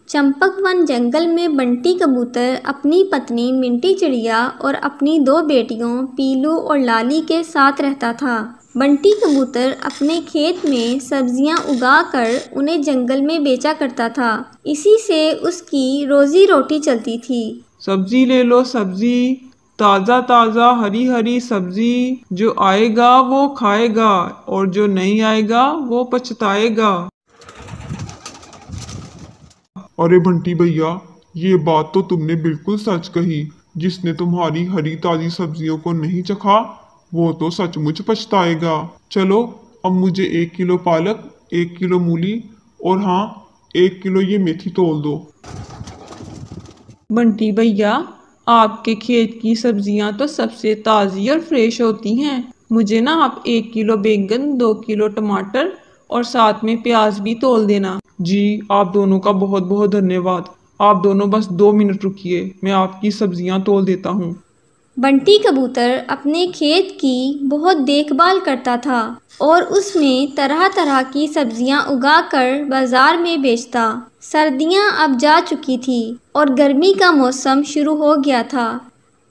Champak one जंगल में बंटी कबूतर अपनी पत्नी मिंटी चिड़िया और अपनी दो बेटियों पीलू और लाली के साथ रहता था। बंटी कबूतर अपने खेत में सब्जियां उगाकर उन्हें जंगल में बेचा करता था। इसी से उसकी रोजी रोटी चलती थी। सब्जी ले लो सब्जी, ताज़ा ताज़ा हरी हरी सब्जी। जो आएगा वो खाएगा और जो नहीं आएगा वो पछताएगा। अरे बंटी भैया, ये बात तो तुमने बिल्कुल सच कही। जिसने तुम्हारी हरी ताजी सब्जियों को नहीं चखा वो तो सचमुच पछताएगा। चलो अब मुझे 1 किलो पालक, 1 किलो मूली और हाँ 1 किलो ये मेथी तोल दो। बंटी भैया, आपके खेत की सब्जियां तो सबसे ताज़ी और फ्रेश होती हैं। मुझे ना आप 1 किलो बैंगन, 2 किलो टमाटर और साथ में प्याज भी तोल देना। जी, आप दोनों का बहुत बहुत धन्यवाद। आप दोनों बस 2 मिनट रुकिए, मैं आपकी सब्जियां तोल देता हूँ। बंटी कबूतर अपने खेत की बहुत देखभाल करता था और उसमें तरह तरह की सब्जियां उगाकर बाजार में बेचता। सर्दियां अब जा चुकी थी और गर्मी का मौसम शुरू हो गया था।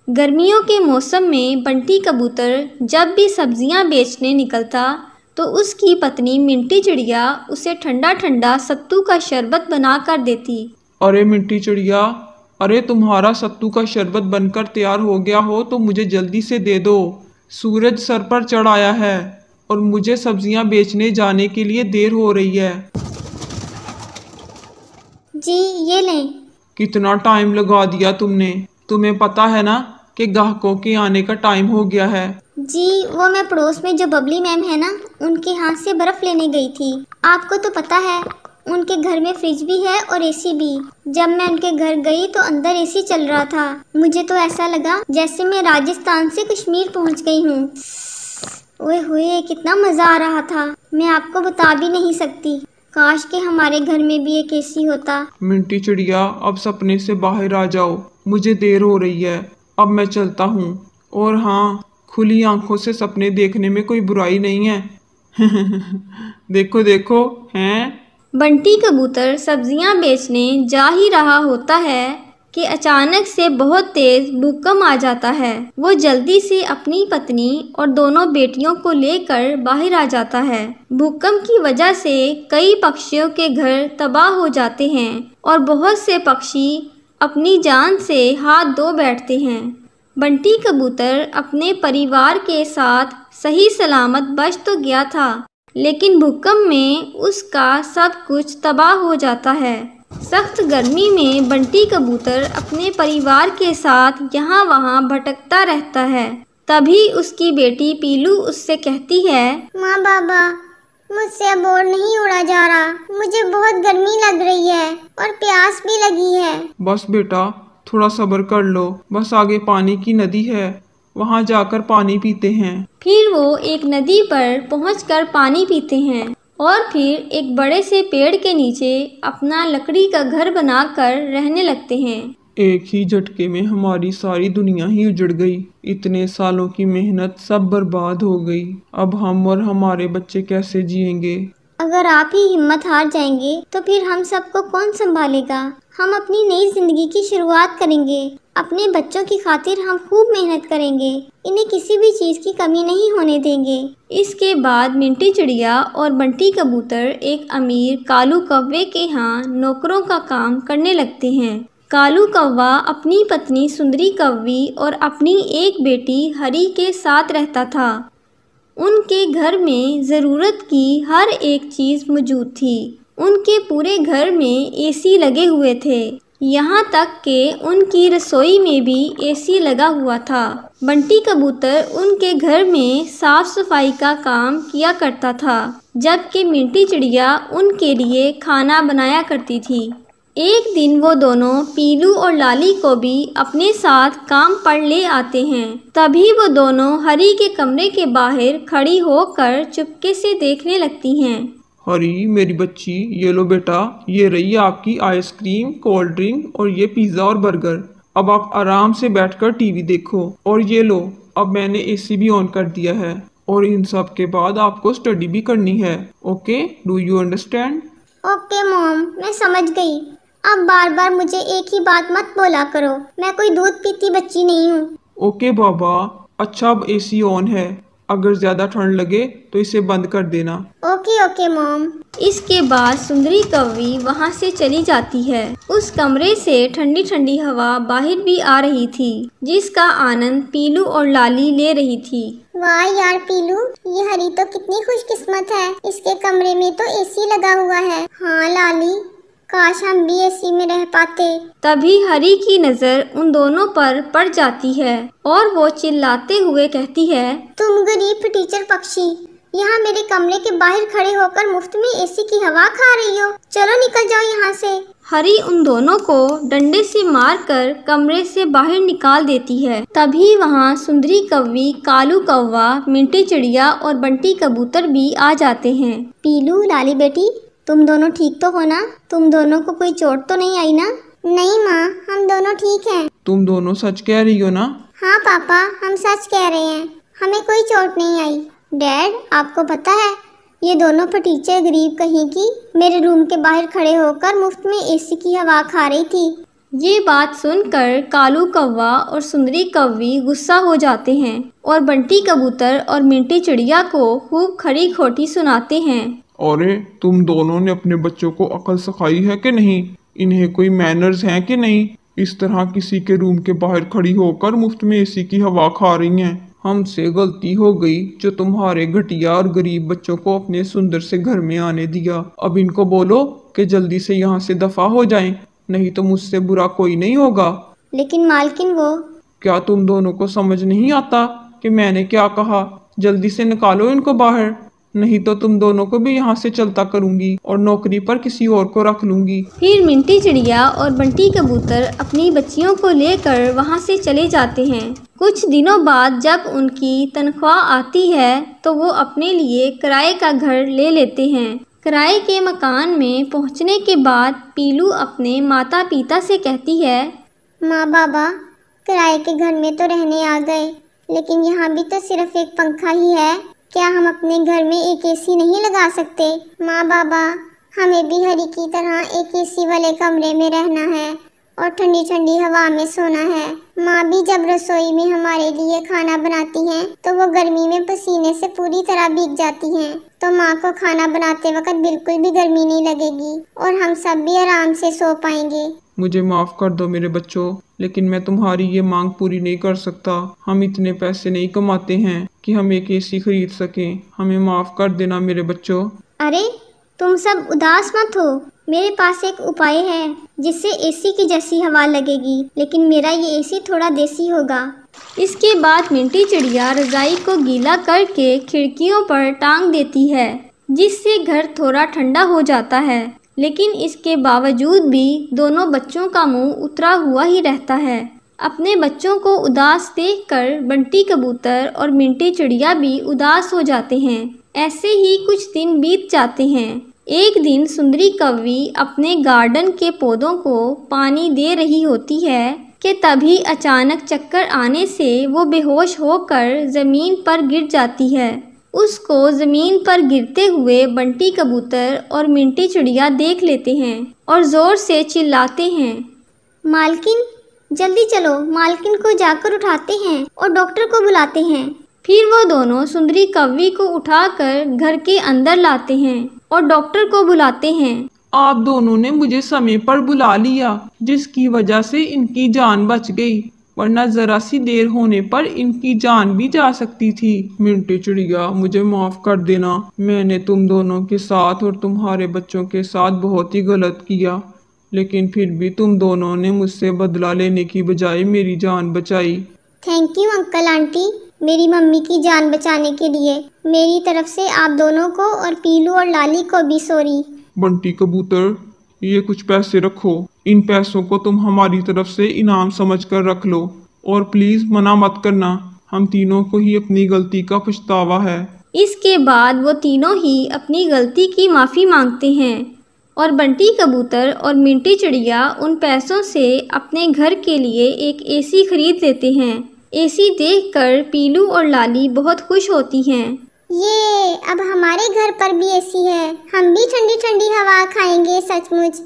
गर्मियों के मौसम में बंटी कबूतर जब भी सब्जियां बेचने निकलता तो उसकी पत्नी मिंटी चिड़िया उसे ठंडा ठंडा सत्तू का शरबत बना कर देती। अरे मिंटी चिड़िया, अरे तुम्हारा सत्तू का शरबत बनकर तैयार हो गया हो तो मुझे जल्दी से दे दो। सूरज सर पर चढ़ आया है और मुझे सब्जियां बेचने जाने के लिए देर हो रही है। जी ये लें। कितना टाइम लगा दिया तुमने। तुम्हें पता है ना कि ग्राहकों के आने का टाइम हो गया है। जी वो मैं पड़ोस में जो बबली मैम है ना, उनके हाथ से बर्फ लेने गई थी। आपको तो पता है उनके घर में फ्रिज भी है और एसी भी। जब मैं उनके घर गई तो अंदर एसी चल रहा था। मुझे तो ऐसा लगा जैसे मैं राजस्थान से कश्मीर पहुंच गई हूँ। ओए होए, कितना मज़ा आ रहा था, मैं आपको बता भी नहीं सकती। काश के हमारे घर में भी एक एसी होता। मिंटी चिड़िया, अब सपने से बाहर आ जाओ, मुझे देर हो रही है। अब मैं चलता हूँ। और हाँ, खुली आंखों से सपने देखने में कोई बुराई नहीं है। देखो देखो हैं। बंटी कबूतर सब्जियां बेचने जा ही रहा होता है कि अचानक से बहुत तेज भूकंप आ जाता है। वो जल्दी से अपनी पत्नी और दोनों बेटियों को लेकर बाहर आ जाता है। भूकंप की वजह से कई पक्षियों के घर तबाह हो जाते हैं और बहुत से पक्षी अपनी जान से हाथ धो बैठते हैं। बंटी कबूतर अपने परिवार के साथ सही सलामत बच तो गया था, लेकिन भूकंप में उसका सब कुछ तबाह हो जाता है। सख्त गर्मी में बंटी कबूतर अपने परिवार के साथ यहाँ वहाँ भटकता रहता है। तभी उसकी बेटी पीलू उससे कहती है, माँ बाबा, मुझसे अब और नहीं उड़ा जा रहा। मुझे बहुत गर्मी लग रही है और प्यास भी लगी है। बस बेटा, थोड़ा सब्र कर लो। बस आगे पानी की नदी है, वहाँ जाकर पानी पीते हैं। फिर वो एक नदी पर पहुंचकर पानी पीते हैं और फिर एक बड़े से पेड़ के नीचे अपना लकड़ी का घर बनाकर रहने लगते हैं। एक ही झटके में हमारी सारी दुनिया ही उजड़ गई। इतने सालों की मेहनत सब बर्बाद हो गई। अब हम और हमारे बच्चे कैसे जिएंगे? अगर आप ही हिम्मत हार जाएंगे तो फिर हम सबको कौन संभालेगा? हम अपनी नई जिंदगी की शुरुआत करेंगे। अपने बच्चों की खातिर हम खूब मेहनत करेंगे। इन्हें किसी भी चीज़ की कमी नहीं होने देंगे। इसके बाद मिंटी चिड़िया और बंटी कबूतर एक अमीर कालू कौवे के यहाँ नौकरों का काम करने लगते हैं। कालू कौवा अपनी पत्नी सुंदरी कौवी और अपनी एक बेटी हरी के साथ रहता था। उनके घर में ज़रूरत की हर एक चीज़ मौजूद थी। उनके पूरे घर में एसी लगे हुए थे, यहाँ तक कि उनकी रसोई में भी एसी लगा हुआ था। बंटी कबूतर उनके घर में साफ सफाई का काम किया करता था, जबकि मिंटी चिड़िया उनके लिए खाना बनाया करती थी। एक दिन वो दोनों पीलू और लाली को भी अपने साथ काम पर ले आते हैं। तभी वो दोनों हरी के कमरे के बाहर खड़ी होकर चुपके से देखने लगती हैं। हरी मेरी बच्ची, ये लो बेटा, ये रही आपकी आइसक्रीम, कोल्ड ड्रिंक और ये पिज़्ज़ा और बर्गर। अब आप आराम से बैठकर टीवी देखो। और ये लो, अब मैंने एसी भी ऑन कर दिया है और इन सब के बाद आपको स्टडी भी करनी है। Okay, do you understand? Okay mom, मैं समझ गई। अब बार बार मुझे एक ही बात मत बोला करो, मैं कोई दूध पीती बच्ची नहीं हूँ। ओके बाबा। अच्छा अब एसी ऑन है, अगर ज्यादा ठंड लगे तो इसे बंद कर देना। Okay okay mom. इसके बाद सुंदरी कौवी वहाँ से चली जाती है। उस कमरे से ठंडी ठंडी हवा बाहर भी आ रही थी, जिसका आनंद पीलू और लाली ले रही थी। वाह यार पीलू, ये हरी तो कितनी खुशकिस्मत है, इसके कमरे में तो एसी लगा हुआ है। हाँ लाली, काश हम भी एसी में रह पाते। तभी हरी की नजर उन दोनों पर पड़ जाती है और वो चिल्लाते हुए कहती है, तुम गरीब टीचर पक्षी, यहाँ मेरे कमरे के बाहर खड़े होकर मुफ्त में एसी की हवा खा रही हो, चलो निकल जाओ यहाँ से। हरी उन दोनों को डंडे से मारकर कमरे से बाहर निकाल देती है। तभी वहाँ सुंदरी कौवी, कालू कौवा, मिंटी चिड़िया और बंटी कबूतर भी आ जाते हैं। पीलू, लाली बेटी, तुम दोनों ठीक तो हो ना? तुम दोनों को कोई चोट तो नहीं आई ना? नहीं माँ, हम दोनों ठीक हैं। तुम दोनों सच कह रही हो ना? हाँ पापा, हम सच कह रहे हैं, हमें कोई चोट नहीं आई। डैड, आपको पता है ये दोनों फटीचर गरीब कहीं की मेरे रूम के बाहर खड़े होकर मुफ्त में एसी की हवा खा रही थी। ये बात सुनकर कालू कौवा और सुंदरी कौवी गुस्सा हो जाते हैं और बंटी कबूतर और मिंटी चिड़िया को खूब खरी खोटी सुनाते हैं। अरे तुम दोनों ने अपने बच्चों को अकल सिखाई है कि नहीं? इन्हें कोई मैनर्स हैं कि नहीं? इस तरह किसी के रूम के बाहर खड़ी होकर मुफ्त में एसी की हवा खा रही हैं। हमसे गलती हो गई जो तुम्हारे घटिया और गरीब बच्चों को अपने सुंदर से घर में आने दिया। अब इनको बोलो कि जल्दी से यहाँ से दफा हो जाएं, नहीं तो मुझसे बुरा कोई नहीं होगा। लेकिन मालकिन वो। क्या तुम दोनों को समझ नहीं आता कि मैंने क्या कहा? जल्दी से निकालो इनको बाहर, नहीं तो तुम दोनों को भी यहाँ से चलता करूंगी और नौकरी पर किसी और को रख लूंगी। फिर मिंटी चिड़िया और बंटी कबूतर अपनी बच्चियों को लेकर वहाँ से चले जाते हैं। कुछ दिनों बाद जब उनकी तनख्वाह आती है तो वो अपने लिए किराए का घर ले लेते हैं। किराए के मकान में पहुँचने के बाद पीलू अपने माता पिता से कहती है, माँ बाबा, किराए के घर में तो रहने आ गए, लेकिन यहाँ भी तो सिर्फ एक पंखा ही है, क्या हम अपने घर में एक एसी नहीं लगा सकते? माँ बाबा, हमें भी हरी की तरह एक एसी वाले कमरे में रहना है और ठंडी ठंडी हवा में सोना है। माँ भी जब रसोई में हमारे लिए खाना बनाती हैं तो वो गर्मी में पसीने से पूरी तरह भीग जाती हैं, तो माँ को खाना बनाते वक्त बिल्कुल भी गर्मी नहीं लगेगी और हम सब भी आराम से सो पाएंगे। मुझे माफ कर दो मेरे बच्चों, लेकिन मैं तुम्हारी ये मांग पूरी नहीं कर सकता। हम इतने पैसे नहीं कमाते हैं कि हम एक एसी खरीद सकें। हमें माफ कर देना मेरे बच्चों। अरे तुम सब उदास मत हो, मेरे पास एक उपाय है जिससे एसी की जैसी हवा लगेगी, लेकिन मेरा ये एसी थोड़ा देसी होगा। इसके बाद मिंटी चिड़िया रजाई को गीला करके खिड़कियों पर टांग देती है, जिससे घर थोड़ा ठंडा हो जाता है। लेकिन इसके बावजूद भी दोनों बच्चों का मुंह उतरा हुआ ही रहता है। अपने बच्चों को उदास देखकर बंटी कबूतर और मिंटी चिड़िया भी उदास हो जाते हैं। ऐसे ही कुछ दिन बीत जाते हैं। एक दिन सुंदरी कौवी अपने गार्डन के पौधों को पानी दे रही होती है कि तभी अचानक चक्कर आने से वो बेहोश होकर ज़मीन पर गिर जाती है। उसको ज़मीन पर गिरते हुए बंटी कबूतर और मिंटी चिड़िया देख लेते हैं और ज़ोर से चिल्लाते हैं, मालकिन जल्दी चलो, मालकिन को जाकर उठाते हैं और डॉक्टर को बुलाते हैं। फिर वो दोनों सुंदरी कौवी को उठाकर घर के अंदर लाते हैं और डॉक्टर को बुलाते हैं। आप दोनों ने मुझे समय पर बुला लिया, जिसकी वजह से इनकी जान बच गई, वरना जरा सी देर होने पर इनकी जान भी जा सकती थी। मिंटी चिड़िया, मुझे माफ कर देना, मैंने तुम दोनों के साथ और तुम्हारे बच्चों के साथ बहुत ही गलत किया, लेकिन फिर भी तुम दोनों ने मुझसे बदला लेने की बजाय मेरी जान बचाई। थैंक यू अंकल आंटी, मेरी मम्मी की जान बचाने के लिए। मेरी तरफ से आप दोनों को और पीलू और लाली को भी सॉरी। बंटी कबूतर, ये कुछ पैसे रखो, इन पैसों को तुम हमारी तरफ से इनाम समझकर रख लो और प्लीज मना मत करना, हम तीनों को ही अपनी गलती का पछतावा है। इसके बाद वो तीनों ही अपनी गलती की माफ़ी मांगते हैं और बंटी कबूतर और मिंटी चिड़िया उन पैसों से अपने घर के लिए एक एसी खरीद लेते हैं। एसी देखकर पीलू और लाली बहुत खुश होती हैं। ये अब हमारे घर पर भी एसी है, हम भी ठंडी ठंडी हवा खाएंगे। सचमुच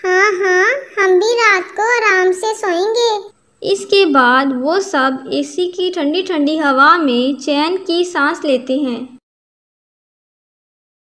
हाँ हाँ, हम भी रात को आराम से सोएंगे। इसके बाद वो सब एसी की ठंडी ठंडी हवा में चैन की सांस लेते हैं।